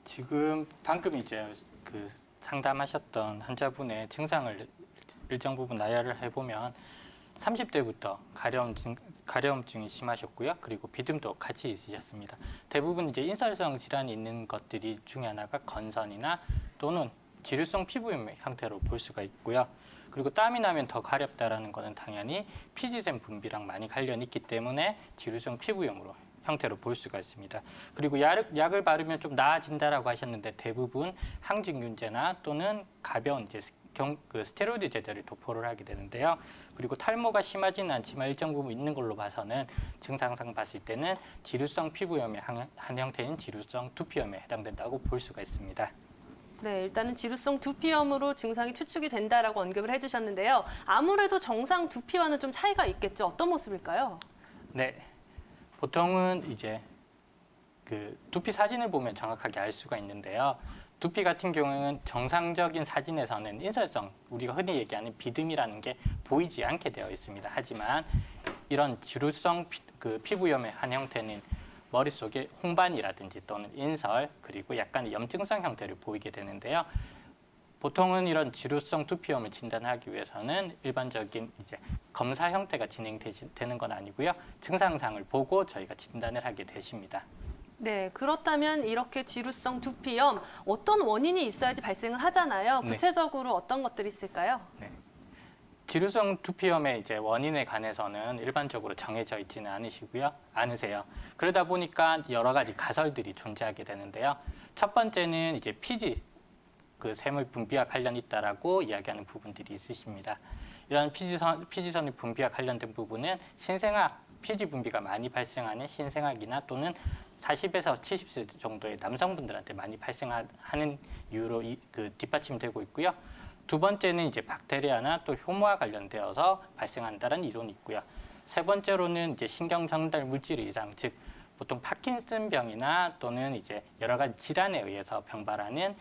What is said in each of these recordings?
지금 방금 이제 그 상담하셨던 환자분의 증상을 일정 부분 나열을 해보면 30대부터 가려움증이 심하셨고요. 그리고 비듬도 같이 있으셨습니다. 대부분 이제 인설성 질환이 있는 것들이 중에 하나가 건선이나 또는 지루성 피부염 형태로 볼 수가 있고요. 그리고 땀이 나면 더 가렵다라는 것은 당연히 피지샘 분비랑 많이 관련이 있기 때문에 지루성 피부염으로 형태로 볼 수가 있습니다. 그리고 약을 바르면 좀 나아진다라고 하셨는데 대부분 항증균제나 또는 가벼운 이제 스테로이드 제제를 도포를 하게 되는데요. 그리고 탈모가 심하지는 않지만 일정 부분 있는 걸로 봐서는 증상상 봤을 때는 지루성 피부염의 한 형태인 지루성 두피염에 해당된다고 볼 수가 있습니다. 네, 일단은 지루성 두피염으로 증상이 추측이 된다라고 언급을 해주셨는데요. 아무래도 정상 두피와는 좀 차이가 있겠죠. 어떤 모습일까요? 네, 보통은 이제 그 두피 사진을 보면 정확하게 알 수가 있는데요. 두피 같은 경우는 정상적인 사진에서는 인설성, 우리가 흔히 얘기하는 비듬이라는 게 보이지 않게 되어 있습니다. 하지만 이런 지루성 피부염의 한 형태는 머릿속에 홍반이라든지 또는 인설, 그리고 약간의 염증성 형태를 보이게 되는데요. 보통은 이런 지루성 두피염을 진단하기 위해서는 일반적인 이제 검사 형태가 진행되는 건 아니고요. 증상상을 보고 저희가 진단을 하게 되십니다. 네, 그렇다면 이렇게 지루성 두피염 어떤 원인이 있어야지 발생을 하잖아요. 네. 구체적으로 어떤 것들이 있을까요? 네. 지루성 두피염의 이제 원인에 관해서는 일반적으로 정해져 있지는 않으세요. 그러다 보니까 여러 가지 가설들이 존재하게 되는데요. 첫 번째는 이제 피지 샘의 분비와 관련이 있다라고 이야기하는 부분들이 있으십니다. 이런 피지선의 분비와 관련된 부분은 피지 분비가 많이 발생하는 신생아기나 또는 40에서 70세 정도의 남성분들한테 많이 발생하는 이유로 뒷받침되고 있고요. 두 번째는 이제 박테리아나 또 효모와 관련되어서 발생한다는 이론이 있고요. 세 번째로는 이제 신경 전달 물질 이상, 즉 보통 파킨슨병이나 또는 이제 여러 가지 질환에 의해서 병발하는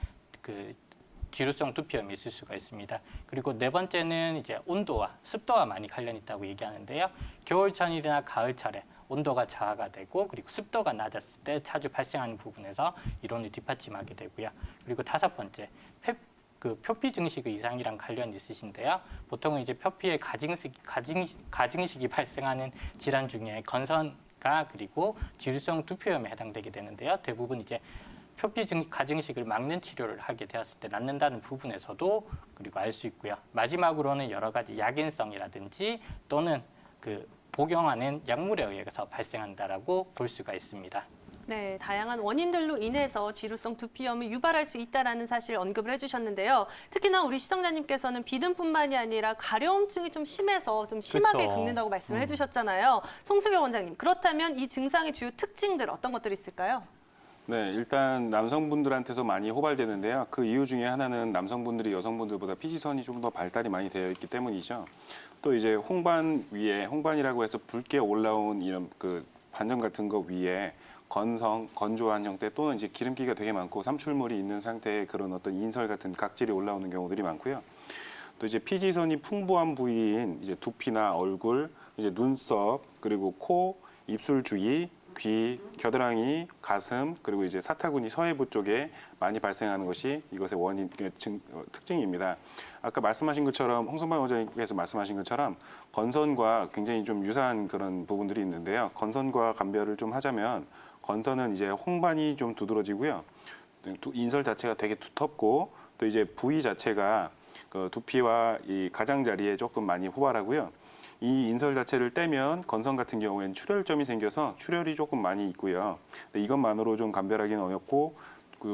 지루성 두피염이 있을 수가 있습니다. 그리고 네 번째는 이제 온도와 습도와 많이 관련이 있다고 얘기하는데요. 겨울철이나 가을철에 온도가 저하가 되고 그리고 습도가 낮았을 때 자주 발생하는 부분에서 이론을 뒷받침하게 되고요. 그리고 다섯 번째, 표피 증식 이상이랑 관련이 있으신데요. 보통은 이제 표피의 가증식이 발생하는 질환 중에 건선가 그리고 지루성 두피염에 해당되게 되는데요. 대부분 이제 표피 가증식을 막는 치료를 하게 되었을 때 낫는다는 부분에서도 그리고 알 수 있고요. 마지막으로는 여러 가지 약인성이라든지 또는 복용하는 약물에 의해서 발생한다라고 볼 수가 있습니다. 네, 다양한 원인들로 인해서 지루성 두피염을 유발할 수 있다는 사실 언급을 해주셨는데요. 특히나 우리 시청자님께서는 비듬뿐만이 아니라 가려움증이 좀 심해서 좀 심하게 그쵸. 긁는다고 말씀을 해주셨잖아요. 송승열 원장님, 그렇다면 이 증상의 주요 특징들 어떤 것들이 있을까요? 네, 일단 남성분들한테서 많이 호발되는데요. 그 이유 중에 하나는 남성분들이 여성분들보다 피지선이 좀 더 발달이 많이 되어 있기 때문이죠. 또 이제 홍반이라고 해서 붉게 올라온 이런 반점 같은 거 위에 건조한 형태 또는 이제 기름기가 되게 많고 삼출물이 있는 상태의 그런 어떤 인설 같은 각질이 올라오는 경우들이 많고요. 또 이제 피지선이 풍부한 부위인 이제 두피나 얼굴, 이제 눈썹, 그리고 코, 입술 주위, 귀, 겨드랑이, 가슴, 그리고 이제 사타구니 서해부 쪽에 많이 발생하는 것이 이것의 특징입니다. 아까 말씀하신 것처럼 홍성반 원장님께서 말씀하신 것처럼 건선과 굉장히 좀 유사한 그런 부분들이 있는데요. 건선과 감별을 좀 하자면 건선은 이제 홍반이 좀 두드러지고요. 인설 자체가 되게 두텁고 또 이제 부위 자체가 두피와 이 가장자리에 조금 많이 호발하고요. 이 인설 자체를 떼면 건선 같은 경우에는 출혈점이 생겨서 출혈이 조금 많이 있고요. 근데 이것만으로 좀 감별하기는 어렵고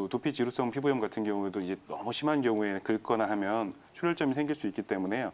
두피 지루성 피부염 같은 경우에도 이제 너무 심한 경우에 긁거나 하면 출혈점이 생길 수 있기 때문에요.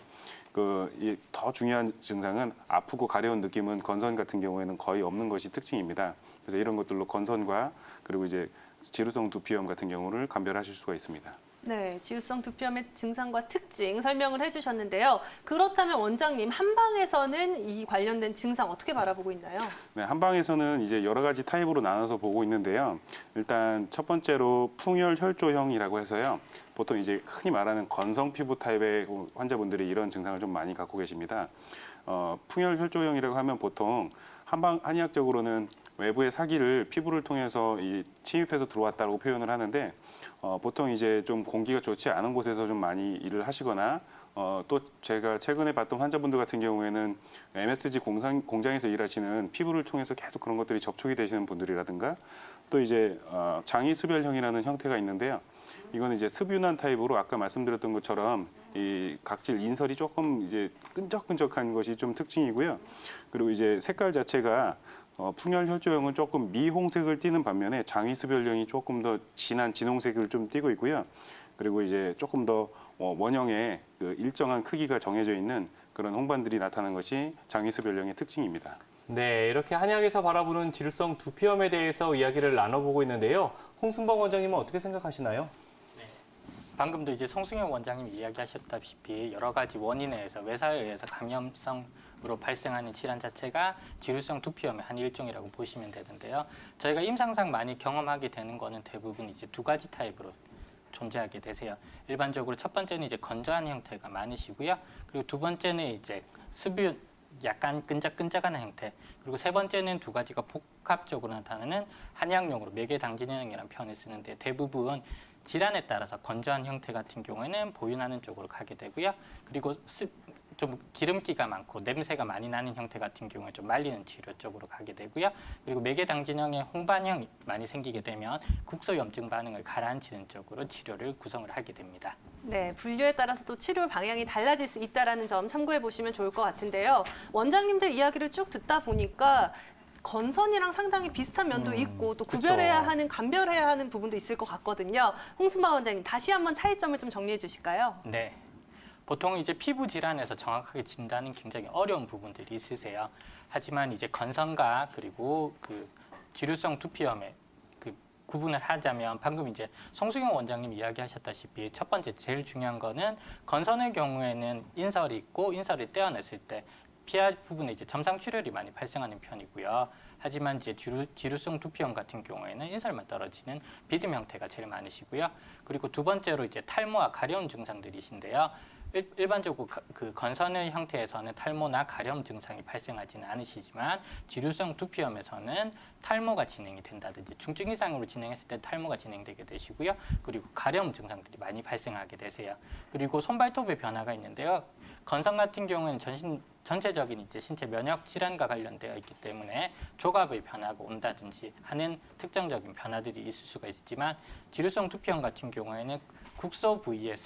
더 중요한 증상은 아프고 가려운 느낌은 건선 같은 경우에는 거의 없는 것이 특징입니다. 그래서 이런 것들로 건선과 그리고 이제 지루성 두피염 같은 경우를 감별하실 수가 있습니다. 네, 지루성 두피염의 증상과 특징 설명을 해주셨는데요. 그렇다면 원장님, 한방에서는 이 관련된 증상 어떻게 바라보고 있나요? 네, 한방에서는 이제 여러 가지 타입으로 나눠서 보고 있는데요. 일단 첫 번째로 풍혈혈조형이라고 해서요. 보통 이제 흔히 말하는 건성 피부 타입의 환자분들이 이런 증상을 좀 많이 갖고 계십니다. 풍혈혈조형이라고 하면 보통 한의학적으로는 외부의 사기를 피부를 통해서 침입해서 들어왔다고 표현을 하는데 보통 이제 좀 공기가 좋지 않은 곳에서 좀 많이 일을 하시거나 또 제가 최근에 봤던 환자분들 같은 경우에는 MSG 공장에서 일하시는 피부를 통해서 계속 그런 것들이 접촉이 되시는 분들이라든가 또 이제 장이수별형이라는 형태가 있는데요. 이거는 이제 습유난 타입으로 아까 말씀드렸던 것처럼 이 각질 인설이 조금 이제 끈적끈적한 것이 좀 특징이고요. 그리고 이제 색깔 자체가 풍열 혈조형은 조금 미홍색을 띠는 반면에 장이수별형이 조금 더 진한 진홍색을 좀 띠고 있고요. 그리고 이제 조금 더 원형의 그 일정한 크기가 정해져 있는 그런 홍반들이 나타나는 것이 장이수별형의 특징입니다. 네, 이렇게 한의학에서 바라보는 지루성 두피염에 대해서 이야기를 나눠보고 있는데요. 홍순범 원장님은 어떻게 생각하시나요? 방금도 이제 송승현 원장님이 이야기하셨다시피 여러 가지 원인에 의해서 외사에 의해서 감염성으로 발생하는 질환 자체가 지루성 두피염의 한 일종이라고 보시면 되는데요. 저희가 임상상 많이 경험하게 되는 거는 대부분 이제 두 가지 타입으로 존재하게 되세요. 일반적으로 첫 번째는 이제 건조한 형태가 많으시고요. 그리고 두 번째는 이제 습유 약간 끈적끈적한 형태. 그리고 세 번째는 두 가지가 복합적으로 나타나는 한의학용어로 매개당진형이라는 표현을 쓰는데 대부분 질환에 따라서 건조한 형태 같은 경우에는 보윤하는 쪽으로 가게 되고요. 그리고 좀 기름기가 많고 냄새가 많이 나는 형태 같은 경우에 좀 말리는 치료 쪽으로 가게 되고요. 그리고 매개당진형의 홍반형이 많이 생기게 되면 국소염증 반응을 가라앉히는 쪽으로 치료를 구성을 하게 됩니다. 네, 분류에 따라서 또 치료 방향이 달라질 수 있다는 점 참고해 보시면 좋을 것 같은데요. 원장님들 이야기를 쭉 듣다 보니까 건선이랑 상당히 비슷한 면도 있고 또 구별해야 그쵸. 하는, 감별해야 하는 부분도 있을 것 같거든요. 홍순범 원장님 다시 한번 차이점을 좀 정리해 주실까요? 네. 보통 이제 피부 질환에서 정확하게 진단은 굉장히 어려운 부분들이 있으세요. 하지만 이제 건선과 그리고 그 지루성 두피염의 그 구분을 하자면 방금 이제 송승현 원장님 이야기하셨다시피 첫 번째 제일 중요한 거는 건선의 경우에는 인설이 있고 인설을 떼어냈을 때 피하 부분에 이제 점상 출혈이 많이 발생하는 편이고요. 하지만 이제 지루성 두피염 같은 경우에는 인설만 떨어지는 비듬 형태가 제일 많으시고요. 그리고 두 번째로 이제 탈모와 가려움 증상들이신데요. 일반적으로 그 건선의 형태에서는 탈모나 가려움 증상이 발생하지는 않으시지만 지루성 두피염에서는 탈모가 진행이 된다든지 중증 이상으로 진행했을 때 탈모가 진행되게 되시고요. 그리고 가려움 증상들이 많이 발생하게 되세요. 그리고 손발톱의 변화가 있는데요. 건선 같은 경우는 전체적인 이제 신체 면역 질환과 관련되어 있기 때문에 조갑의 변화가 온다든지 하는 특정적인 변화들이 있을 수가 있지만 지루성 두피염 같은 경우에는 국소 부위의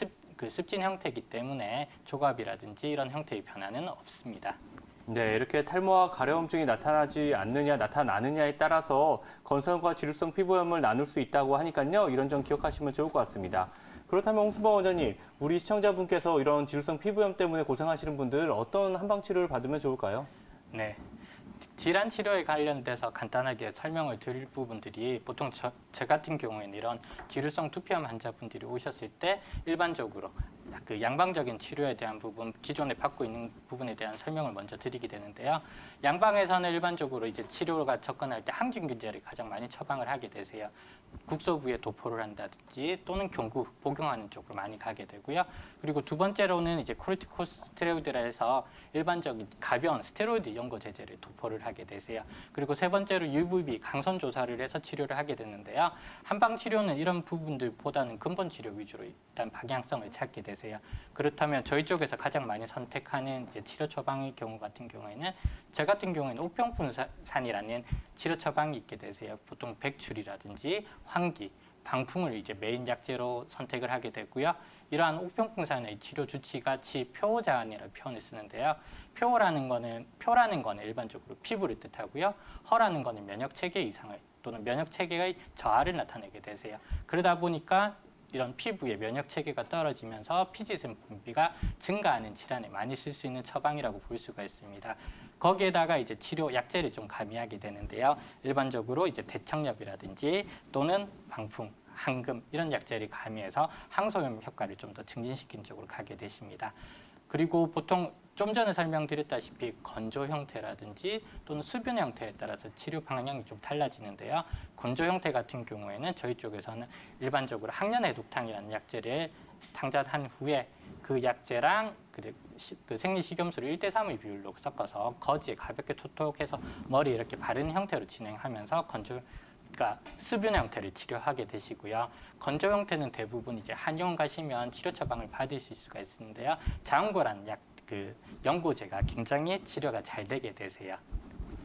습진 형태이기 때문에 조갑이라든지 이런 형태의 변화는 없습니다. 네, 이렇게 탈모와 가려움증이 나타나지 않느냐, 나타나느냐에 따라서 건선과 지루성 피부염을 나눌 수 있다고 하니까요. 이런 점 기억하시면 좋을 것 같습니다. 그렇다면 홍순범 원장님, 우리 시청자분께서 이런 지루성 피부염 때문에 고생하시는 분들 어떤 한방 치료를 받으면 좋을까요? 네. 질환 치료에 관련돼서 간단하게 설명을 드릴 부분들이 보통 저 같은 경우에는 이런 지루성 두피염 환자분들이 오셨을 때 일반적으로 그 양방적인 치료에 대한 부분, 기존에 받고 있는 부분에 대한 설명을 먼저 드리게 되는데요. 양방에서는 일반적으로 이제 치료가 접근할 때 항균균제를 가장 많이 처방을 하게 되세요. 국소 부위에 도포를 한다든지 또는 경구, 복용하는 쪽으로 많이 가게 되고요. 그리고 두 번째로는 이제 코르티코스테로이드라 해서 일반적인 가벼운 스테로이드 연고 제제를 도포를 하게 되세요. 그리고 세 번째로 UVB 강선 조사를 해서 치료를 하게 되는데요. 한방 치료는 이런 부분들보다는 근본 치료 위주로 일단 방향성을 찾게 되세요. 그렇다면 저희 쪽에서 가장 많이 선택하는 이제 치료 처방의 경우 같은 경우에는 저 같은 경우에는 옥병풍산이라는 치료 처방이 있게 되세요. 보통 백출이라든지 환기, 방풍을 이제 메인 약제로 선택을 하게 되고요. 이러한 옥병풍산의 치료 주치같이 표자안이라는 표현을 쓰는데요. 표라는 거는 일반적으로 피부를 뜻하고요. 허라는 거는 면역 체계 이상을 또는 면역 체계의 저하를 나타내게 되세요. 그러다 보니까 이런 피부의 면역 체계가 떨어지면서 피지샘 분비가 증가하는 질환에 많이 쓸 수 있는 처방이라고 볼 수가 있습니다. 거기에다가 이제 치료 약제를 좀 가미하게 되는데요. 일반적으로 이제 대청엽이라든지 또는 방풍, 항금 이런 약제를 가미해서 항소염 효과를 좀 더 증진시키는 쪽으로 가게 되십니다. 그리고 보통 좀 전에 설명드렸다시피 건조 형태라든지 또는 수분 형태에 따라서 치료 방향이 좀 달라지는데요. 건조 형태 같은 경우에는 저희 쪽에서는 일반적으로 항년해독탕이라는 약제를 당장한 후에 그 약재랑 그 생리식염수를 1대3의 비율로 섞어서 거즈에 가볍게 톡톡해서 머리에 이렇게 바르는 형태로 진행하면서 그러니까 수분 형태를 치료하게 되시고요. 건조 형태는 대부분 이제 한의원 가시면 치료 처방을 받으실 수가 있는데요. 자운고라는 그 연고제가 굉장히 치료가 잘 되게 되세요.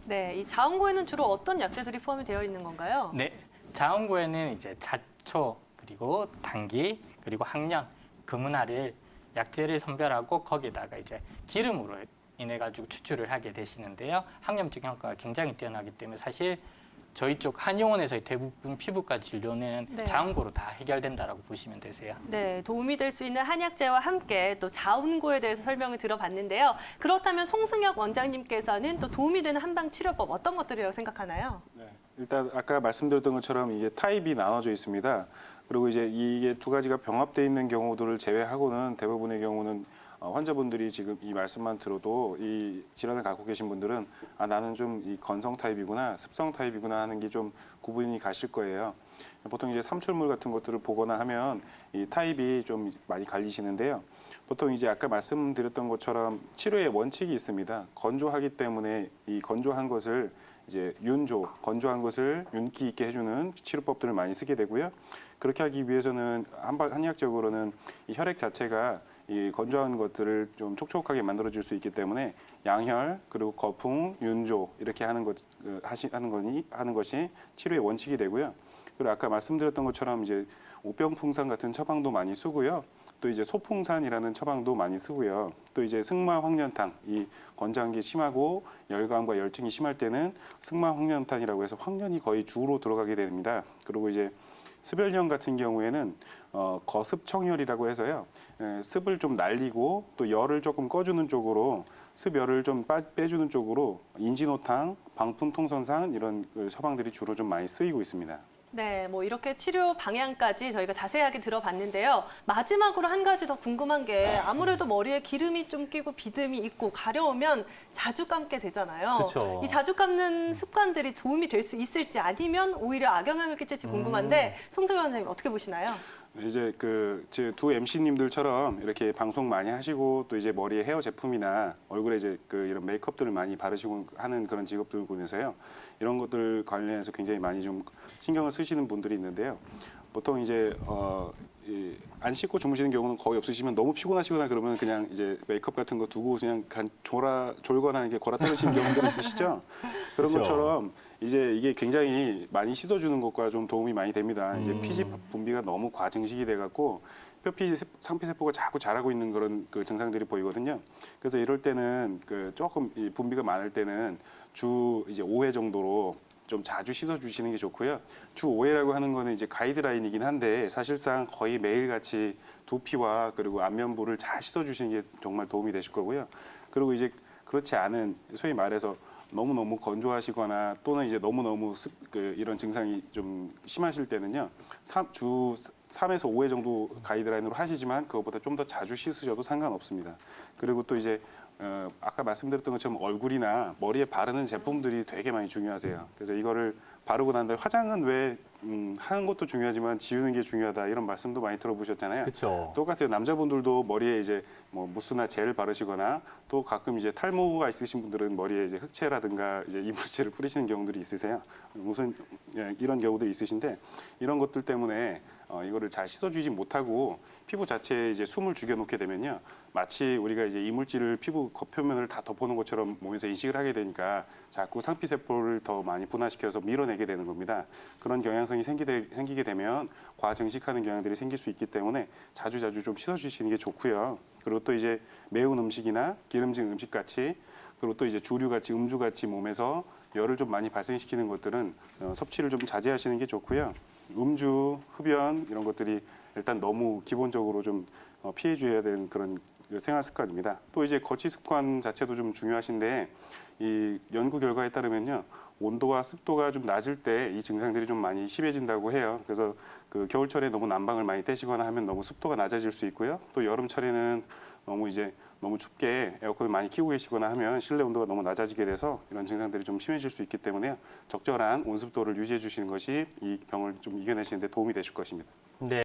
네, 이 자운고에는 주로 어떤 약재들이 포함이 되어 있는 건가요? 네, 자운고에는 이제 자초 그리고 당기 그리고 항년, 금은화를 약재를 선별하고 거기다가 이제 기름으로 인해 가지고 추출을 하게 되시는데요. 항염증 효과가 굉장히 뛰어나기 때문에 사실 저희 쪽 한의원에서의 대부분 피부과 진료는 네. 자운고로 다 해결된다라고 보시면 되세요. 네, 도움이 될 수 있는 한약재와 함께 또 자운고에 대해서 설명을 들어봤는데요. 그렇다면 송승혁 원장님께서는 또 도움이 되는 한방 치료법 어떤 것들이라고 생각하나요? 네, 일단 아까 말씀드렸던 것처럼 이게 타입이 나눠져 있습니다. 그리고 이제 이게 두 가지가 병합되어 있는 경우들을 제외하고는 대부분의 경우는 환자분들이 지금 이 말씀만 들어도 이 질환을 갖고 계신 분들은 아 나는 좀 이 건성 타입이구나, 습성 타입이구나 하는 게 좀 구분이 가실 거예요. 보통 이제 삼출물 같은 것들을 보거나 하면 이 타입이 좀 많이 갈리시는데요. 보통 이제 아까 말씀드렸던 것처럼 치료의 원칙이 있습니다. 건조하기 때문에 이 건조한 것을 이제 윤조, 건조한 것을 윤기 있게 해주는 치료법들을 많이 쓰게 되고요. 그렇게 하기 위해서는 한의학적으로는 이 혈액 자체가 이 건조한 것들을 좀 촉촉하게 만들어줄 수 있기 때문에 양혈 그리고 거풍, 윤조 이렇게 하는 것이 치료의 원칙이 되고요. 그리고 아까 말씀드렸던 것처럼 이제 오병풍산 같은 처방도 많이 쓰고요. 또 이제 소풍산이라는 처방도 많이 쓰고요. 또 이제 승마황련탕, 이 건조한 게 심하고 열감과 열증이 심할 때는 승마황련탕이라고 해서 황련이 거의 주로 들어가게 됩니다. 그리고 이제 습열령 같은 경우에는 거습청열이라고 해서요. 습을 좀 날리고 또 열을 조금 꺼주는 쪽으로 습열을 좀 빼주는 쪽으로 인진호탕, 방풍통선산 이런 그 처방들이 주로 좀 많이 쓰이고 있습니다. 네, 뭐 이렇게 치료 방향까지 저희가 자세하게 들어봤는데요. 마지막으로 한 가지 더 궁금한 게 아무래도 머리에 기름이 좀 끼고 비듬이 있고 가려우면 자주 감게 되잖아요. 그쵸. 이 자주 감는 습관들이 도움이 될 수 있을지 아니면 오히려 악영향을 끼칠지 궁금한데 송승현 원장님 어떻게 보시나요? 이제 두 MC님들처럼 이렇게 방송 많이 하시고 또 이제 머리에 헤어 제품이나 얼굴에 이제 이런 메이크업들을 많이 바르시고 하는 그런 직업들을 보면서요. 이런 것들 관련해서 굉장히 많이 좀 신경을 쓰시는 분들이 있는데요. 보통 이제 안 씻고 주무시는 경우는 거의 없으시면 너무 피곤하시거나 그러면 그냥 이제 메이크업 같은 거 두고 그냥 졸거나 이렇게 골아 때리시는 경우들이 있으시죠. 그런 그렇죠. 것처럼 이제 이게 굉장히 많이 씻어주는 것과 좀 도움이 많이 됩니다. 이제 피지 분비가 너무 과증식이 돼갖고 뼈피 상피세포가 자꾸 자라고 있는 그런 그 증상들이 보이거든요. 그래서 이럴 때는 조금 이 분비가 많을 때는 주 이제 5회 정도로 좀 자주 씻어주시는 게 좋고요. 주 5회라고 하는 거는 이제 가이드라인이긴 한데 사실상 거의 매일같이 두피와 그리고 안면부를 잘 씻어주시는 게 정말 도움이 되실 거고요. 그리고 이제 그렇지 않은 소위 말해서 너무너무 건조하시거나 또는 이제 너무너무 이런 증상이 좀 심하실 때는요. 주 3에서 5회 정도 가이드라인으로 하시지만 그것보다 좀 더 자주 씻으셔도 상관없습니다. 그리고 또 이제 아까 말씀드렸던 것처럼 얼굴이나 머리에 바르는 제품들이 되게 많이 중요하세요. 그래서 이거를 바르고 난 다음에 화장은 왜 하는 것도 중요하지만 지우는 게 중요하다 이런 말씀도 많이 들어보셨잖아요. 그렇죠. 똑같아요. 남자분들도 머리에 이제 뭐 무스나 젤을 바르시거나 또 가끔 이제 탈모가 있으신 분들은 머리에 이제 흑채라든가 이제 이물질을 뿌리시는 경우들이 있으세요. 이런 경우들이 있으신데 이런 것들 때문에 이거를 잘 씻어주지 못하고 피부 자체에 이제 숨을 죽여놓게 되면요. 마치 우리가 이제 이물질을 피부 겉표면을 다 덮어놓은 것처럼 몸에서 인식을 하게 되니까 자꾸 상피세포를 더 많이 분화시켜서 밀어내게 되는 겁니다. 그런 경향성이 생기게 되면 과증식하는 경향들이 생길 수 있기 때문에 자주자주 좀 씻어주시는 게 좋고요. 그리고 또 이제 매운 음식이나 기름진 음식 같이 그리고 또 이제 주류같이 음주같이 몸에서 열을 좀 많이 발생시키는 것들은 섭취를 좀 자제하시는 게 좋고요. 음주, 흡연 이런 것들이 일단 너무 기본적으로 좀 피해줘야 되는 그런 생활 습관입니다. 또 이제 거치 습관 자체도 좀 중요하신데 이 연구 결과에 따르면요. 온도와 습도가 좀 낮을 때 이 증상들이 좀 많이 심해진다고 해요. 그래서 겨울철에 너무 난방을 많이 떼시거나 하면 너무 습도가 낮아질 수 있고요. 또 여름철에는 너무 춥게 에어컨을 많이 키우고 계시거나 하면 실내 온도가 너무 낮아지게 돼서 이런 증상들이 좀 심해질 수 있기 때문에 적절한 온습도를 유지해 주시는 것이 이 병을 좀 이겨내시는 데 도움이 되실 것입니다. 네.